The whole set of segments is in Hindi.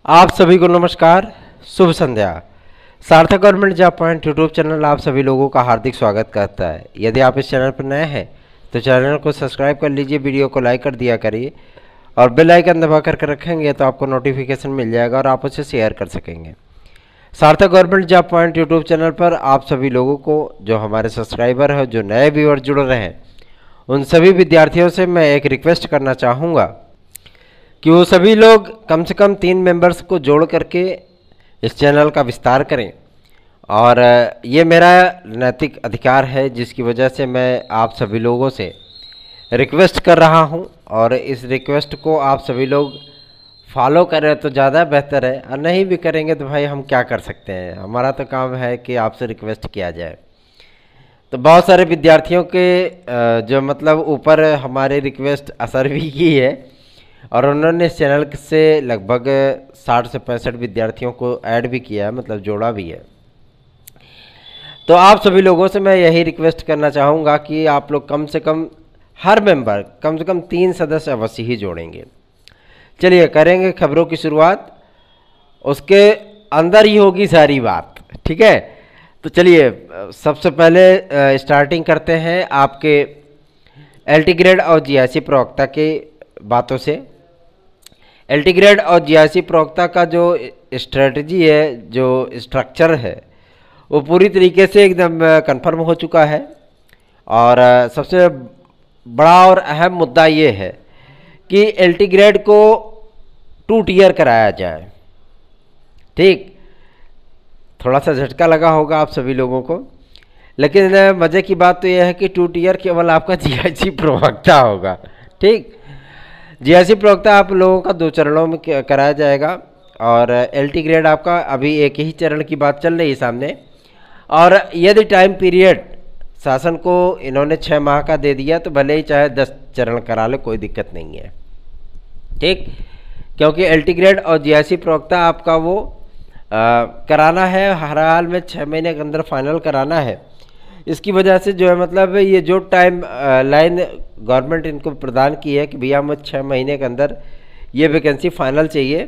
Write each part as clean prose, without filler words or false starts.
आप सभी को नमस्कार, शुभ संध्या। सार्थक government job point YouTube channel आप सभी लोगों का हार्दिक स्वागत करता है। यदि आप इस चैनल पर नए हैं तो चैनल को सब्सक्राइब कर लीजिए, वीडियो को लाइक कर दिया करिए और बेल आइकन दबा करके रखेंगे तो आपको नोटिफिकेशन मिल जाएगा और आप उसे शेयर कर सकेंगे। सार्थक government job point YouTube channel पर आप सभी लोगों को, जो हमारे सब्सक्राइबर हैं, जो नए व्यूअर जुड़ रहे हैं, उन सभी विद्यार्थियों से मैं एक रिक्वेस्ट करना चाहूँगा कि वो सभी लोग कम से कम 3 मेंबर्स को जोड़ करके इस चैनल का विस्तार करें। और ये मेरा नैतिक अधिकार है, जिसकी वजह से मैं आप सभी लोगों से रिक्वेस्ट कर रहा हूं और इस रिक्वेस्ट को आप सभी लोग फॉलो करें तो ज़्यादा बेहतर है, और नहीं भी करेंगे तो भाई हम क्या कर सकते हैं। हमारा तो काम है कि आपसे रिक्वेस्ट किया जाए। तो बहुत सारे विद्यार्थियों के जो मतलब ऊपर हमारे रिक्वेस्ट असर भी की है और उन्होंने इस चैनल से लगभग 60 से 65 विद्यार्थियों को ऐड भी किया है, मतलब जोड़ा भी है। तो आप सभी लोगों से मैं यही रिक्वेस्ट करना चाहूँगा कि आप लोग कम से कम हर मेंबर कम से कम 3 सदस्य अवश्य ही जोड़ेंगे। चलिए करेंगे खबरों की शुरुआत, उसके अंदर ही होगी सारी बात, ठीक है। तो चलिए सबसे पहले स्टार्टिंग करते हैं आपके एलटी ग्रेड और जीआईसी प्रवक्ता के बातों से। एलटी ग्रेड और जीआईसी प्रवक्ता का जो स्ट्रेटजी है, जो स्ट्रक्चर है, वो पूरी तरीके से एकदम कंफर्म हो चुका है। और सबसे बड़ा और अहम मुद्दा ये है कि एलटी ग्रेड को 2 टियर कराया जाए। ठीक, थोड़ा सा झटका लगा होगा आप सभी लोगों को, लेकिन मज़े की बात तो यह है कि 2 टियर केवल आपका जीआईसी प्रवक्ता होगा। ठीक, जीआईसी प्रवक्ता आप लोगों का 2 चरणों में कराया जाएगा और एलटी ग्रेड आपका अभी एक ही चरण की बात चल रही है सामने। और यदि टाइम पीरियड शासन को इन्होंने 6 माह का दे दिया तो भले ही चाहे 10 चरण करा ले, कोई दिक्कत नहीं है। ठीक, क्योंकि एलटी ग्रेड और जीआईसी प्रवक्ता आपका वो कराना है, हर हाल में 6 महीने के अंदर फाइनल कराना है। इसकी वजह से जो है मतलब ये जो टाइम लाइन गवर्नमेंट इनको प्रदान की है कि भैया हमें 6 महीने के अंदर ये वैकेंसी फाइनल चाहिए,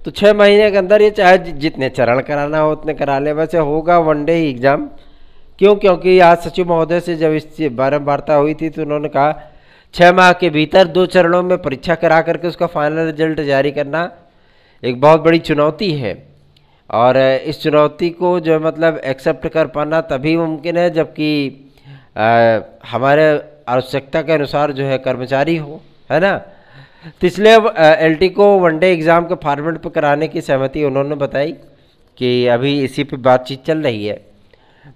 तो 6 महीने के अंदर ये चाहे जितने चरण कराना हो उतने करा ले। वैसे होगा 1 डे ही एग्ज़ाम। क्यों? क्योंकि आज सचिव महोदय से जब इस बारे में वार्ता हुई थी तो उन्होंने कहा 6 माह के भीतर 2 चरणों में परीक्षा करा करके उसका फाइनल रिजल्ट जारी करना एक बहुत बड़ी चुनौती है। और इस चुनौती को जो मतलब एक्सेप्ट कर पाना तभी मुमकिन है जबकि हमारे आवश्यकता के अनुसार जो है कर्मचारी हो, है ना। तो इसलिए एलटी को 1 डे एग्ज़ाम के फॉर्मेट पर कराने की सहमति उन्होंने बताई कि अभी इसी पे बातचीत चल रही है।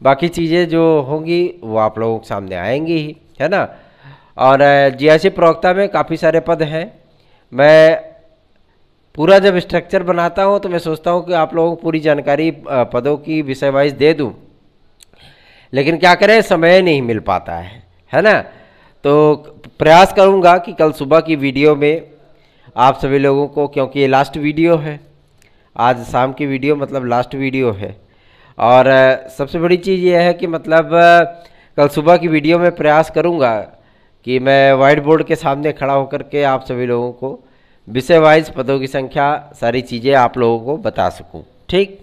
बाकी चीज़ें जो होंगी वो आप लोगों के सामने आएंगी ही, है ना। और जीआईसी प्रवक्ता में काफ़ी सारे पद हैं। मैं पूरा जब स्ट्रक्चर बनाता हूँ तो मैं सोचता हूँ कि आप लोगों को पूरी जानकारी पदों की विषय वाइज दे दूँ, लेकिन क्या करें, समय नहीं मिल पाता है ना। तो प्रयास करूँगा कि कल सुबह की वीडियो में आप सभी लोगों को, क्योंकि ये लास्ट वीडियो है, आज शाम की वीडियो मतलब लास्ट वीडियो है। और सबसे बड़ी चीज़ ये है कि मतलब कल सुबह की वीडियो में प्रयास करूँगा कि मैं वाइट बोर्ड के सामने खड़ा होकर के आप सभी लोगों को विषय वाइज पदों की संख्या, सारी चीज़ें आप लोगों को बता सकूं। ठीक,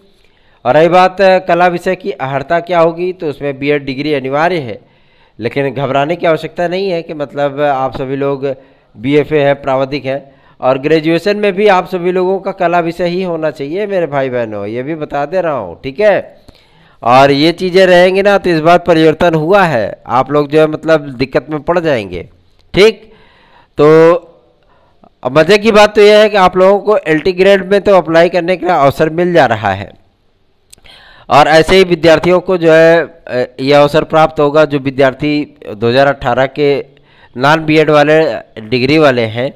और रही बात कला विषय की अर्हता क्या होगी, तो उसमें बीएड डिग्री अनिवार्य है, लेकिन घबराने की आवश्यकता नहीं है कि मतलब आप सभी लोग बीएफए है, प्राविधिक है, और ग्रेजुएशन में भी आप सभी लोगों का कला विषय ही होना चाहिए मेरे भाई बहनों, ये भी बता दे रहा हूँ। ठीक है, और ये चीज़ें रहेंगी ना तो इस बार परिवर्तन हुआ है, आप लोग जो है मतलब दिक्कत में पड़ जाएंगे। ठीक, तो अब मज़े की बात तो यह है कि आप लोगों को एलटी ग्रेड में तो अप्लाई करने का अवसर मिल जा रहा है, और ऐसे ही विद्यार्थियों को जो है यह अवसर प्राप्त होगा जो विद्यार्थी 2018 के नॉन बीएड वाले डिग्री वाले हैं,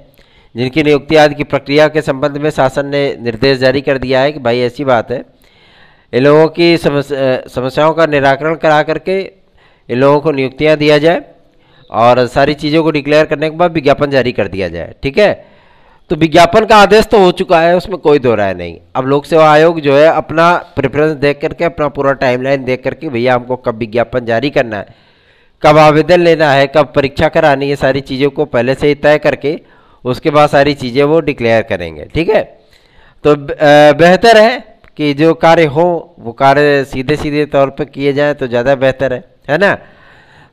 जिनकी नियुक्ति आदि की प्रक्रिया के संबंध में शासन ने निर्देश जारी कर दिया है कि भाई ऐसी बात है, इन लोगों की समस्याओं का निराकरण करा करके इन लोगों को नियुक्तियाँ दिया जाए और सारी चीज़ों को डिक्लेयर करने के बाद विज्ञापन जारी कर दिया जाए। ठीक है, तो विज्ञापन का आदेश तो हो चुका है, उसमें कोई दो राय नहीं। अब लोक सेवा आयोग जो है अपना प्रेफरेंस देख करके, अपना पूरा टाइमलाइन देख करके, भैया हमको कब विज्ञापन जारी करना है, कब आवेदन लेना है, कब परीक्षा करानी है, सारी चीज़ों को पहले से ही तय करके उसके बाद सारी चीज़ें वो डिक्लेयर करेंगे। ठीक है, तो बेहतर है कि जो कार्य हो वो कार्य सीधे सीधे तौर पर किए जाएं तो ज़्यादा बेहतर है ना।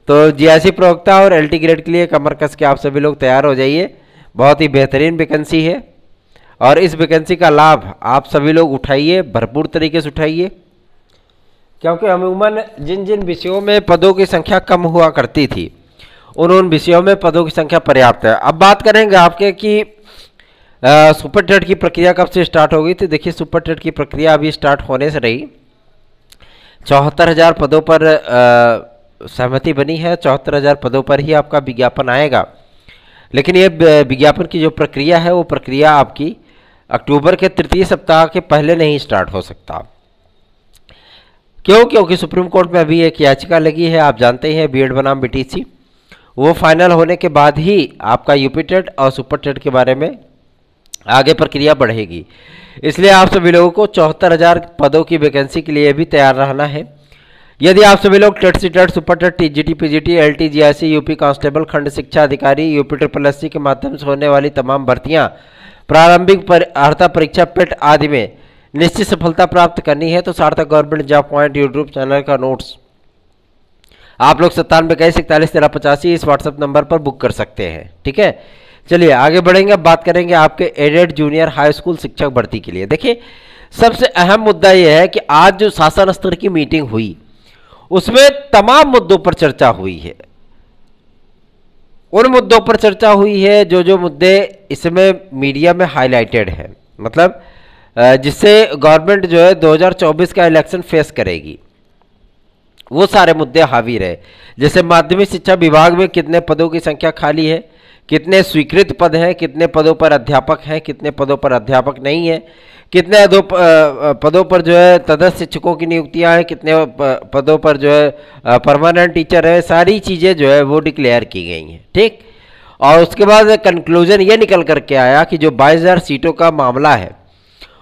तो जीआईसी प्रवक्ता और एलटी ग्रेड के लिए कमर कस के आप सभी लोग तैयार हो जाइए। बहुत ही बेहतरीन वैकेंसी है और इस वैकेंसी का लाभ आप सभी लोग उठाइए, भरपूर तरीके से उठाइए, क्योंकि अमूमन जिन जिन विषयों में पदों की संख्या कम हुआ करती थी उन विषयों में पदों की संख्या पर्याप्त है। अब बात करेंगे आपके कि सुपर टेट की प्रक्रिया कब से स्टार्ट होगी। तो देखिए, सुपर टेट की प्रक्रिया अभी स्टार्ट होने से रही। 74,000 पदों पर सहमति बनी है। 74,000 पदों पर ही आपका विज्ञापन आएगा, लेकिन ये विज्ञापन की जो प्रक्रिया है वो प्रक्रिया आपकी अक्टूबर के तृतीय सप्ताह के पहले नहीं स्टार्ट हो सकता। क्यों? क्योंकि सुप्रीम कोर्ट में अभी एक याचिका लगी है, आप जानते हैं, बीएड बनाम बीटीसी। वो फाइनल होने के बाद ही आपका यूपी टेट और सुपर टेट के बारे में आगे प्रक्रिया बढ़ेगी। इसलिए आप सभी लोगों को 74,000 पदों की वैकेंसी के लिए भी तैयार रहना है। यदि आप सभी लोग TET CTET, super TET, TGT, PGT, LT, GIC, UP constable, खंड शिक्षा अधिकारी, यूपी SSSC के माध्यम से होने वाली तमाम भर्तियां, प्रारंभिक अर्हता परीक्षा, पेट आदि में निश्चित सफलता प्राप्त करनी है तो सार्थक government job point YouTube channel का नोट्स आप लोग 9721411385 इस व्हाट्सएप नंबर पर बुक कर सकते हैं। ठीक है, चलिए आगे बढ़ेंगे। अब बात करेंगे आपके एडेड जूनियर हाई स्कूल शिक्षक भर्ती के लिए। देखिए, सबसे अहम मुद्दा यह है कि आज जो शासन स्तर की मीटिंग हुई उसमें तमाम मुद्दों पर चर्चा हुई है। उन मुद्दों पर चर्चा हुई है जो मुद्दे इसमें मीडिया में हाईलाइटेड है, मतलब जिससे गवर्नमेंट जो है 2024 का इलेक्शन फेस करेगी, वो सारे मुद्दे हावी रहे। जैसे माध्यमिक शिक्षा विभाग में कितने पदों की संख्या खाली है, कितने स्वीकृत पद हैं, कितने पदों पर अध्यापक हैं, कितने पदों पर अध्यापक नहीं है, कितने पदों पर जो है तदस्थ शिक्षकों की नियुक्तियां हैं, कितने पदों पर जो है परमानेंट टीचर है, सारी चीज़ें जो है वो डिक्लेयर की गई हैं। ठीक, और उसके बाद कंक्लूजन ये निकल करके आया कि जो 22,000 सीटों का मामला है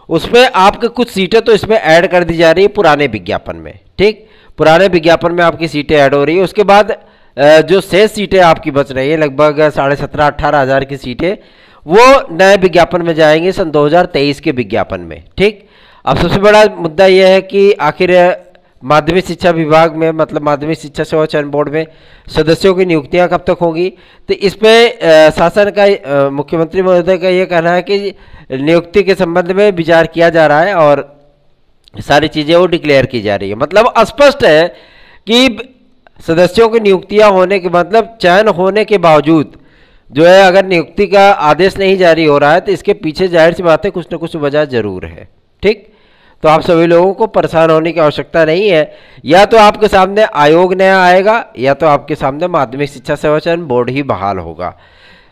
उसमें आपके कुछ सीटें तो इसमें ऐड कर दी जा रही है पुराने विज्ञापन में। ठीक, पुराने विज्ञापन में आपकी सीटें ऐड हो रही है। उसके बाद जो शेष सीटें आपकी बच रही है, लगभग 17,500-18,000 की सीटें, वो नए विज्ञापन में जाएंगे सन 2023 के विज्ञापन में। ठीक, अब सबसे बड़ा मुद्दा यह है कि आखिर माध्यमिक शिक्षा विभाग में, मतलब माध्यमिक शिक्षा सेवा चयन बोर्ड में सदस्यों की नियुक्तियां कब तक होंगी। तो इसमें शासन का, मुख्यमंत्री महोदय का ये कहना है कि नियुक्ति के संबंध में विचार किया जा रहा है और सारी चीज़ें वो डिक्लेयर की जा रही है। मतलब स्पष्ट है कि सदस्यों की नियुक्तियां होने के, मतलब चयन होने के बावजूद जो है अगर नियुक्ति का आदेश नहीं जारी हो रहा है तो इसके पीछे जाहिर सी बात है कुछ न कुछ वजह जरूर है। ठीक, तो आप सभी लोगों को परेशान होने की आवश्यकता नहीं है। या तो आपके सामने आयोग नया आएगा या तो आपके सामने माध्यमिक शिक्षा सेवा चयन बोर्ड ही बहाल होगा।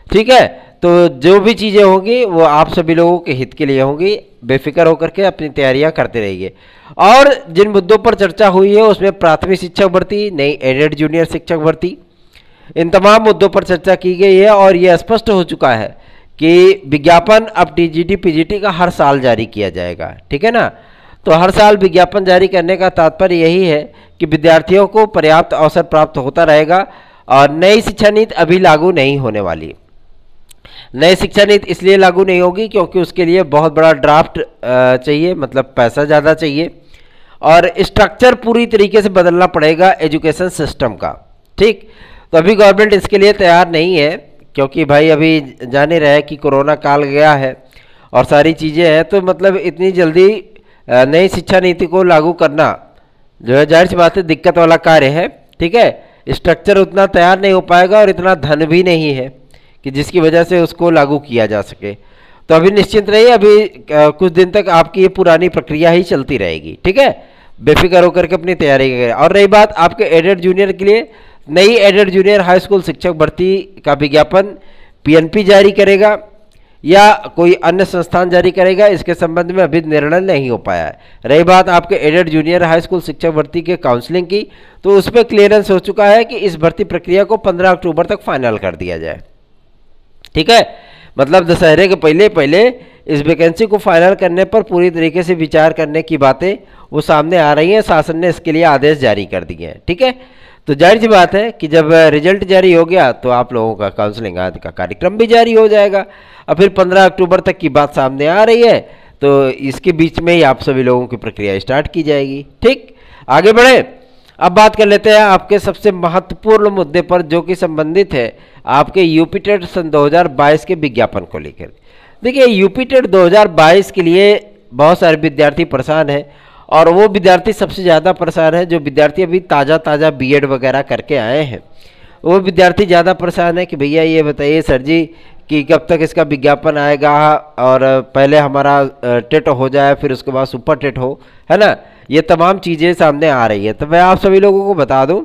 ठीक है, तो जो भी चीज़ें होंगी वो आप सभी लोगों के हित के लिए होंगी। बेफिक्र होकर के अपनी तैयारियां करते रहिए। और जिन मुद्दों पर चर्चा हुई है उसमें प्राथमिक शिक्षक भर्ती, नई एडेड जूनियर शिक्षक भर्ती, इन तमाम मुद्दों पर चर्चा की गई है और ये स्पष्ट हो चुका है कि विज्ञापन अब टीजीटी पीजीटी का हर साल जारी किया जाएगा। ठीक है ना, तो हर साल विज्ञापन जारी करने का तात्पर्य यही है कि विद्यार्थियों को पर्याप्त अवसर प्राप्त होता रहेगा। और नई शिक्षा नीति अभी लागू नहीं होने वाली। नई शिक्षा नीति इसलिए लागू नहीं होगी क्योंकि उसके लिए बहुत बड़ा ड्राफ्ट चाहिए, मतलब पैसा ज़्यादा चाहिए और स्ट्रक्चर पूरी तरीके से बदलना पड़ेगा एजुकेशन सिस्टम का। ठीक, तो अभी गवर्नमेंट इसके लिए तैयार नहीं है क्योंकि भाई अभी जान ही रहे कि कोरोना काल गया है और सारी चीज़ें हैं, तो मतलब इतनी जल्दी नई शिक्षा नीति को लागू करना जो है जाहिर सी बात है दिक्कत वाला कार्य है। ठीक है, स्ट्रक्चर उतना तैयार नहीं हो पाएगा और इतना धन भी नहीं है कि जिसकी वजह से उसको लागू किया जा सके। तो अभी निश्चिंत रहिए, अभी कुछ दिन तक आपकी ये पुरानी प्रक्रिया ही चलती रहेगी। ठीक है, बेफिक्र होकर के अपनी तैयारी करें। और रही बात आपके एडेड जूनियर के लिए, नई एडेड जूनियर हाई स्कूल शिक्षक भर्ती का विज्ञापन पीएनपी जारी करेगा या कोई अन्य संस्थान जारी करेगा, इसके संबंध में अभी निर्णय नहीं हो पाया है। रही बात आपके एडेड जूनियर हाई स्कूल शिक्षक भर्ती के काउंसलिंग की, तो उस पर क्लियरेंस हो चुका है कि इस भर्ती प्रक्रिया को 15 अक्टूबर तक फाइनल कर दिया जाए। ठीक है, मतलब दशहरे के पहले पहले इस वैकेंसी को फाइनल करने पर पूरी तरीके से विचार करने की बातें वो सामने आ रही हैं। शासन ने इसके लिए आदेश जारी कर दिए हैं। ठीक है, तो जाहिर सी बात है कि जब रिजल्ट जारी हो गया तो आप लोगों का काउंसलिंग आदि का कार्यक्रम भी जारी हो जाएगा और फिर 15 अक्टूबर तक की बात सामने आ रही है। तो इसके बीच में ही आप सभी लोगों की प्रक्रिया स्टार्ट की जाएगी। ठीक, आगे बढ़े। अब बात कर लेते हैं आपके सबसे महत्वपूर्ण मुद्दे पर, जो कि संबंधित है आपके यूपी टेट सन 2022 के विज्ञापन को लेकर। देखिए, यूपी टेट 2022 के लिए बहुत सारे विद्यार्थी परेशान हैं, और वो विद्यार्थी सबसे ज़्यादा परेशान है जो विद्यार्थी अभी ताज़ा बीएड वगैरह करके आए हैं। वो विद्यार्थी ज़्यादा परेशान है कि भैया ये बताइए सर जी कि कब तक इसका विज्ञापन आएगा, और पहले हमारा टेट हो जाए, फिर उसके बाद सुपर टेट हो, है ना। ये तमाम चीज़ें सामने आ रही है। तो मैं आप सभी लोगों को बता दूं,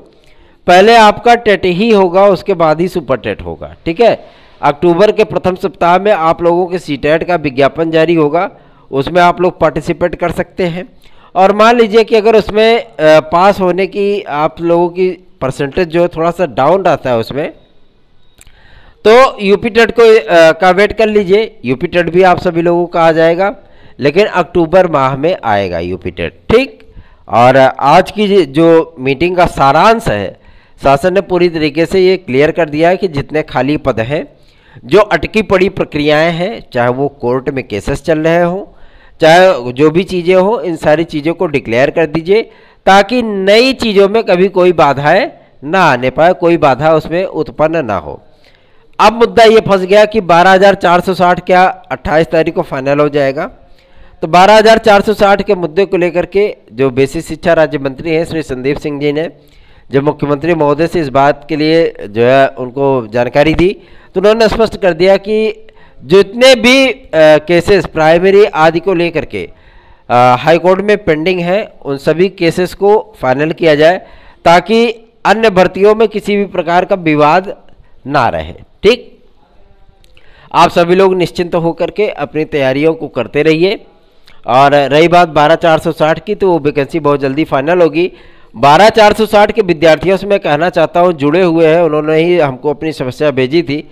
पहले आपका टेट ही होगा, उसके बाद ही सुपर टेट होगा। ठीक है, अक्टूबर के प्रथम सप्ताह में आप लोगों के सीटेट का विज्ञापन जारी होगा, उसमें आप लोग पार्टिसिपेट कर सकते हैं। और मान लीजिए कि अगर उसमें पास होने की आप लोगों की परसेंटेज जो थोड़ा सा डाउन रहता है उसमें, तो यूपी टेट को का वेट कर लीजिए। यूपी टेट भी आप सभी लोगों का आ जाएगा, लेकिन अक्टूबर माह में आएगा यूपी टेट। ठीक, और आज की जो मीटिंग का सारांश है, शासन ने पूरी तरीके से ये क्लियर कर दिया है कि जितने खाली पद हैं, जो अटकी पड़ी प्रक्रियाएं हैं, चाहे वो कोर्ट में केसेस चल रहे हों, चाहे जो भी चीज़ें हों, इन सारी चीज़ों को डिक्लेयर कर दीजिए, ताकि नई चीज़ों में कभी कोई बाधाएं ना आने पाए, कोई बाधा उसमें उत्पन्न ना हो। अब मुद्दा ये फंस गया कि 12,460 क्या 28 तारीख को फाइनल हो जाएगा। तो 12,460 के मुद्दे को लेकर के जो बेसिक शिक्षा राज्य मंत्री हैं श्री संदीप सिंह जी ने जब मुख्यमंत्री महोदय से इस बात के लिए जो है उनको जानकारी दी, तो उन्होंने स्पष्ट कर दिया कि जितने भी केसेस प्राइमरी आदि को लेकर के हाई कोर्ट में पेंडिंग है, उन सभी केसेस को फाइनल किया जाए, ताकि अन्य भर्तियों में किसी भी प्रकार का विवाद ना रहे। ठीक, आप सभी लोग निश्चिंत होकर के अपनी तैयारियों को करते रहिए। और रही बात 12,460 की, तो वो वैकेंसी बहुत जल्दी फाइनल होगी। 12,460 के विद्यार्थियों से मैं कहना चाहता हूँ, जुड़े हुए हैं, उन्होंने ही हमको अपनी समस्या भेजी थी।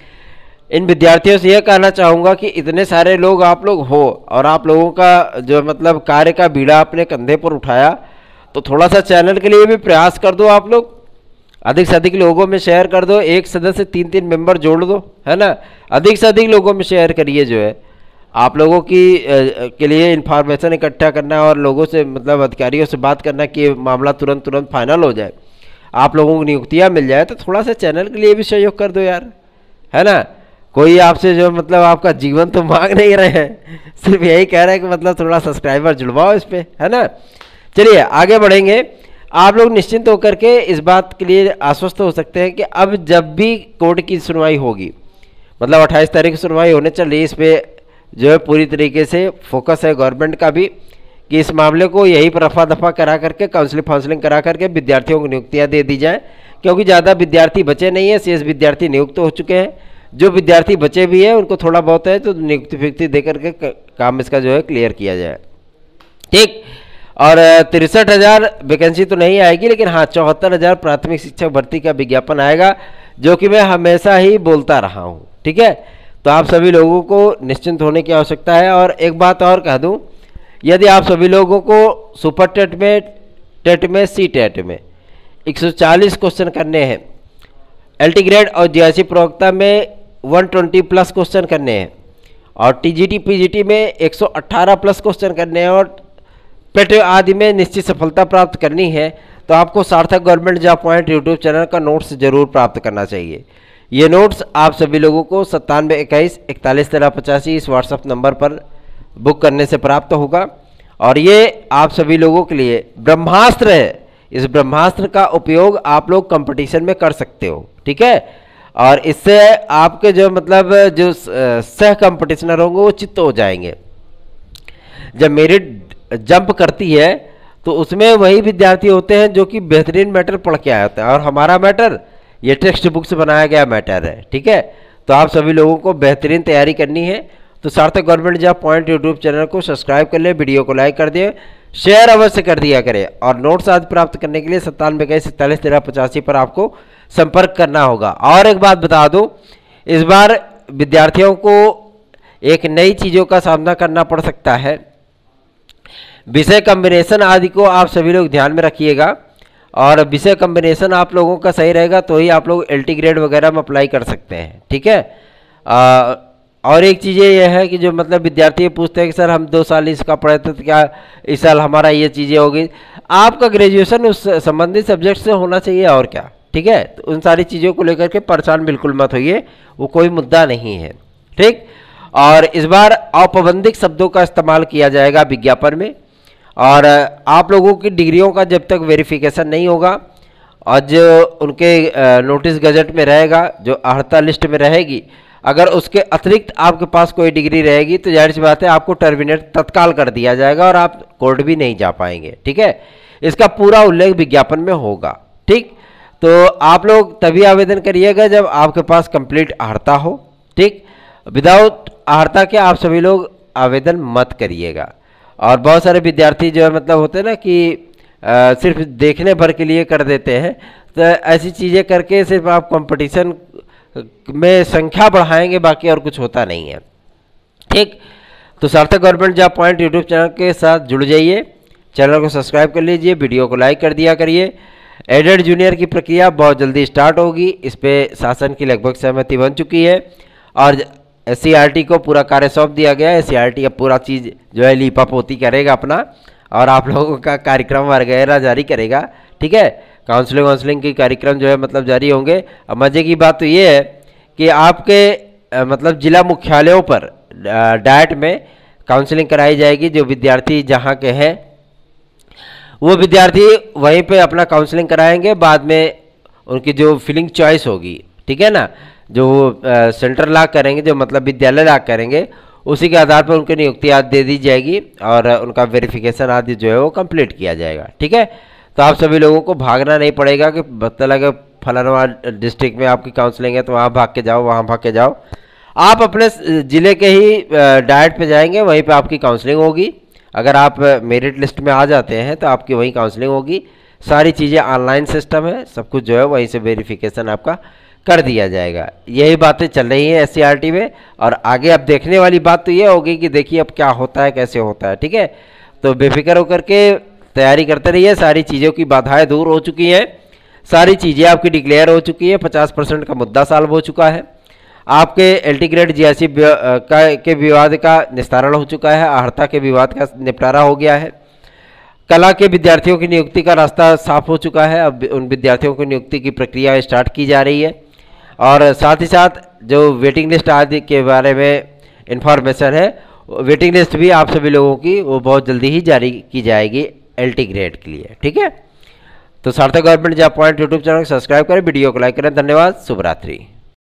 इन विद्यार्थियों से यह कहना चाहूँगा कि इतने सारे लोग आप लोग हो, और आप लोगों का जो मतलब कार्य का बीड़ा अपने कंधे पर उठाया, तो थोड़ा सा चैनल के लिए भी प्रयास कर दो। आप लोग अधिक से अधिक लोगों में शेयर कर दो, एक सदस्य 3-3 मेंबर जोड़ दो, है ना। अधिक से अधिक लोगों में शेयर करिए। जो है आप लोगों की के लिए इन्फॉर्मेशन इकट्ठा करना और लोगों से मतलब अधिकारियों से बात करना कि मामला तुरंत फाइनल हो जाए, आप लोगों को नियुक्तियाँ मिल जाए, तो थोड़ा सा चैनल के लिए भी सहयोग कर दो यार, है ना। कोई आपसे जो मतलब आपका जीवन तो मांग नहीं रहे हैं, सिर्फ यही कह रहे हैं कि मतलब थोड़ा सब्सक्राइबर जुड़वाओ इस पर, है ना। चलिए आगे बढ़ेंगे। आप लोग निश्चिंत होकर के इस बात के लिए आश्वस्त हो सकते हैं कि अब जब भी कोर्ट की सुनवाई होगी, मतलब 28 तारीख की सुनवाई होने चल रही है, इस पर जो है पूरी तरीके से फोकस है गवर्नमेंट का भी कि इस मामले को यही पर रफा दफा करा करके काउंसलिंग करा करके विद्यार्थियों को नियुक्तियाँ दे दी जाए, क्योंकि ज़्यादा विद्यार्थी बचे नहीं है, शेष विद्यार्थी नियुक्त हो चुके हैं। जो विद्यार्थी बचे भी हैं उनको थोड़ा बहुत है तो नियुक्ति फिक्ति दे करके काम इसका जो है क्लियर किया जाए। ठीक, और 63,000 वैकेंसी तो नहीं आएगी, लेकिन हाँ 74,000 प्राथमिक शिक्षक भर्ती का विज्ञापन आएगा, जो कि मैं हमेशा ही बोलता रहा हूँ। ठीक है, तो आप सभी लोगों को निश्चिंत होने की आवश्यकता है। और एक बात और कह दूँ, यदि आप सभी लोगों को सुपर टेट में सी टेट में 140 क्वेश्चन करने हैं, एलटी ग्रेड और जीआईसी प्रवक्ता में 120 प्लस क्वेश्चन करने हैं, और टीजीटी पीजीटी में 118 प्लस क्वेश्चन करने हैं, और पेट आदि में निश्चित सफलता प्राप्त करनी है, तो आपको सार्थक government job point YouTube channel का नोट्स जरूर प्राप्त करना चाहिए। ये नोट्स आप सभी लोगों को 9721411385 इस व्हाट्सएप नंबर पर बुक करने से प्राप्त होगा, और ये आप सभी लोगों के लिए ब्रह्मास्त्र है। इस ब्रह्मास्त्र का उपयोग आप लोग कंपटीशन में कर सकते हो। ठीक है, और इससे आपके जो मतलब जो सह कंपटीशनर होंगे वो चित्त हो जाएंगे। जब मेरिट जंप करती है तो उसमें वही विद्यार्थी होते हैं जो कि बेहतरीन मैटर पढ़ के आए होते हैं, और हमारा मैटर ये टेक्स्ट बुक से बनाया गया मैटर है। ठीक है, तो आप सभी लोगों को बेहतरीन तैयारी करनी है, तो सार्थक government job point YouTube channel को सब्सक्राइब कर ले, वीडियो को लाइक कर दिए, शेयर अवश्य कर दिया करें, और नोट्स आदि प्राप्त करने के लिए 9721411385 पर आपको संपर्क करना होगा। और एक बात बता दूं, इस बार विद्यार्थियों को एक नई चीज़ों का सामना करना पड़ सकता है। विषय कॉम्बिनेशन आदि को आप सभी लोग ध्यान में रखिएगा, और विषय कॉम्बिनेशन आप लोगों का सही रहेगा तो ही आप लोग एलटी ग्रेड वगैरह में अप्लाई कर सकते हैं। ठीक है, और एक चीज़ें यह है कि जो मतलब विद्यार्थी पूछते हैं कि सर हम 2 साल इसका पढ़े थे तो क्या इस साल हमारा ये चीज़ें होगी। आपका ग्रेजुएशन उस संबंधित सब्जेक्ट से होना चाहिए और क्या, ठीक है। तो उन सारी चीज़ों को लेकर के परेशान बिल्कुल मत होइए, वो कोई मुद्दा नहीं है, ठीक। और इस बार औपबंधिक शब्दों का इस्तेमाल किया जाएगा विज्ञापन में, और आप लोगों की डिग्रियों का जब तक वेरिफिकेशन नहीं होगा और जो उनके नोटिस गजट में रहेगा, जो अर्हता लिस्ट में रहेगी, अगर उसके अतिरिक्त आपके पास कोई डिग्री रहेगी तो जाहिर सी बात है आपको टर्मिनेट तत्काल कर दिया जाएगा और आप कोर्ट भी नहीं जा पाएंगे, ठीक है। इसका पूरा उल्लेख विज्ञापन में होगा, ठीक। तो आप लोग तभी आवेदन करिएगा जब आपके पास कंप्लीट अर्हता हो, ठीक। विदाउट अर्हता के आप सभी लोग आवेदन मत करिएगा। और बहुत सारे विद्यार्थी जो है मतलब होते हैं ना कि सिर्फ देखने भर के लिए कर देते हैं, तो ऐसी चीज़ें करके सिर्फ आप कंपटीशन में संख्या बढ़ाएंगे, बाकी और कुछ होता नहीं है, ठीक। तो सार्थक government job point YouTube channel के साथ जुड़ जाइए, चैनल को सब्सक्राइब कर लीजिए, वीडियो को लाइक कर दिया करिए। एडेड जूनियर की प्रक्रिया बहुत जल्दी स्टार्ट होगी, इस पर शासन की लगभग सहमति बन चुकी है और SCERT को पूरा कार्य सौंप दिया गया है। SCERT अब पूरा चीज़ जो है लीपा पोती करेगा अपना, और आप लोगों का कार्यक्रम वगैरह जारी करेगा, ठीक है। काउंसलिंग की कार्यक्रम जो है मतलब जारी होंगे। अब मज़े की बात तो ये है कि आपके मतलब जिला मुख्यालयों पर डायट में काउंसलिंग कराई जाएगी। जो विद्यार्थी जहाँ के हैं वो विद्यार्थी वहीं पे अपना काउंसलिंग कराएंगे, बाद में उनकी जो फिलिंग चॉइस होगी, ठीक है ना, जो सेंटर लॉक करेंगे, जो मतलब विद्यालय लॉक करेंगे, उसी के आधार पर उनकी नियुक्ति आदि दे दी जाएगी और उनका वेरिफिकेशन आदि जो है वो कंप्लीट किया जाएगा, ठीक है। तो आप सभी लोगों को भागना नहीं पड़ेगा कि पता लगे फलाना डिस्ट्रिक्ट में आपकी काउंसलिंग है तो वहाँ भाग के जाओ, वहाँ भाग के जाओ। आप अपने ज़िले के ही डाइट पे जाएंगे, वहीं पे आपकी काउंसलिंग होगी। अगर आप मेरिट लिस्ट में आ जाते हैं तो आपकी वहीं काउंसलिंग होगी। सारी चीज़ें ऑनलाइन सिस्टम है, सब कुछ जो है वहीं से वेरिफिकेशन आपका कर दिया जाएगा। यही बातें चल रही हैं SCERT में, और आगे अब देखने वाली बात तो ये होगी कि देखिए अब क्या होता है, कैसे होता है, ठीक है। तो बेफिक्र होकर के तैयारी करते रहिए। सारी चीज़ों की बाधाएं दूर हो चुकी हैं, सारी चीज़ें आपकी डिक्लेयर हो चुकी है, 50% का मुद्दा सॉल्व हो चुका है, आपके LT ग्रेड GRC के विवाद का निस्तारण हो चुका है, अर्हता के विवाद का निपटारा हो गया है, कला के विद्यार्थियों की नियुक्ति का रास्ता साफ हो चुका है। अब उन विद्यार्थियों की नियुक्ति की प्रक्रिया स्टार्ट की जा रही है, और साथ ही साथ जो वेटिंग लिस्ट आदि के बारे में इंफॉर्मेशन है, वेटिंग लिस्ट भी आप सभी लोगों की वो बहुत जल्दी ही जारी की जाएगी LT ग्रेड के लिए, ठीक है। तो सार्थक government job point YouTube channel को सब्सक्राइब करें, वीडियो को लाइक करें। धन्यवाद, शुभ रात्रि।